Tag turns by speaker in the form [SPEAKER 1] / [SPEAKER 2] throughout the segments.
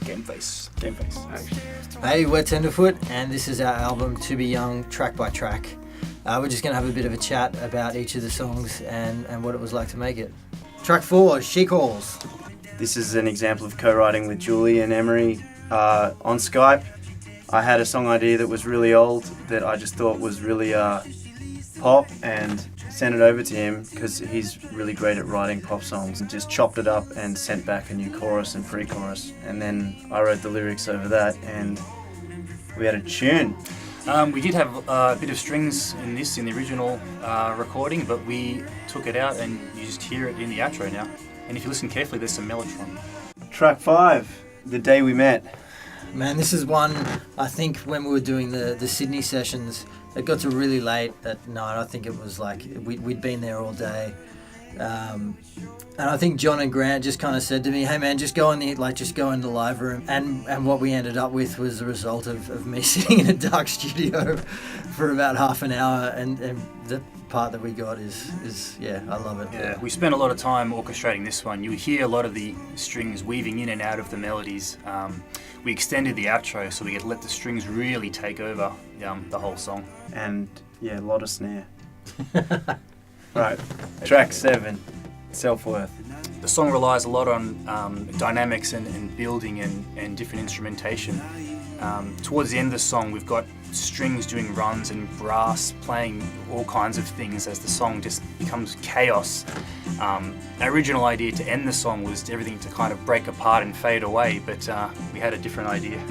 [SPEAKER 1] Game face.
[SPEAKER 2] Hey, we're Tenderfoot, and this is our album To Be Young, track by track. We're just going to have a bit of a chat about each of the songs and what it was like to make it. Track 4, She Calls.
[SPEAKER 3] This is an example of co-writing with Julian and Emery on Skype. I had a song idea that was really old that I just thought was really pop, and sent it over to him because he's really great at writing pop songs, and just chopped it up and sent back a new chorus and pre-chorus, and then I wrote the lyrics over that and we had a tune.
[SPEAKER 1] We did have a bit of strings in the original recording, but we took it out and you just hear it in the outro now. And if you listen carefully, there's some mellotron.
[SPEAKER 3] Track 5, The Day We Met.
[SPEAKER 2] Man, this is one, I think when we were doing the Sydney sessions, it got to really late at night. I think it was like we'd been there all day. And I think John and Grant just kind of said to me, hey man, just go in the live room. And what we ended up with was the result of me sitting in a dark studio for about half an hour, and the part that we got is yeah, I love it.
[SPEAKER 1] Yeah, we spent a lot of time orchestrating this one. You hear a lot of the strings weaving in and out of the melodies. We extended the outro so we could let the strings really take over the whole song.
[SPEAKER 3] And yeah, a lot of snare. Right, track 7, SelfWorth.
[SPEAKER 1] The song relies a lot on dynamics and building and different instrumentation. Towards the end of the song, we've got strings doing runs and brass playing all kinds of things as the song just becomes chaos. Our original idea to end the song was everything to kind of break apart and fade away, but we had a different idea.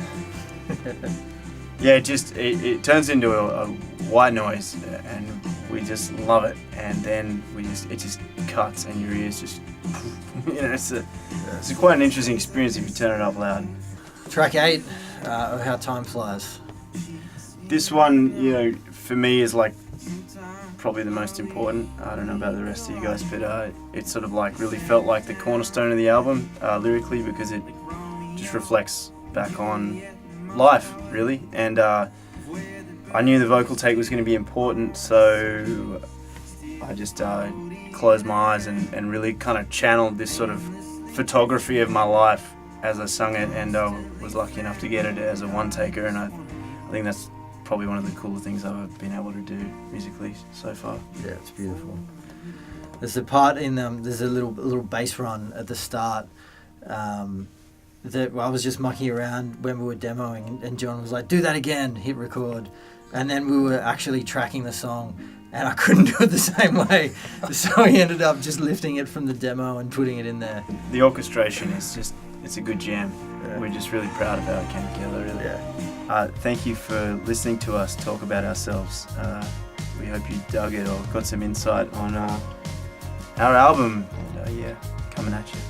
[SPEAKER 3] Yeah, it turns into a white noise, and we just love it. And then it just cuts, and your ears just, it's quite an interesting experience if you turn it up loud.
[SPEAKER 2] Track 8, How Time Flies.
[SPEAKER 3] This one, for me is like probably the most important. I don't know about the rest of you guys, but it sort of like really felt like the cornerstone of the album lyrically, because it just reflects back on life, really. And I knew the vocal take was going to be important, so I just closed my eyes and really kind of channeled this sort of photography of my life as I sung it, and I was lucky enough to get it as a one-taker, and I think that's probably one of the cooler things I've been able to do musically so far.
[SPEAKER 2] Yeah, it's beautiful. There's a part in there's a little bass run at the start that I was just mucking around when we were demoing, and John was like, do that again, hit record. And then we were actually tracking the song, and I couldn't do it the same way. So he ended up just lifting it from the demo and putting it in there.
[SPEAKER 3] The orchestration is it's a good jam. Yeah. We're just really proud of how it came together, really.
[SPEAKER 2] Yeah.
[SPEAKER 3] Thank you for listening to us talk about ourselves. We hope you dug it or got some insight on our album. And, coming at you.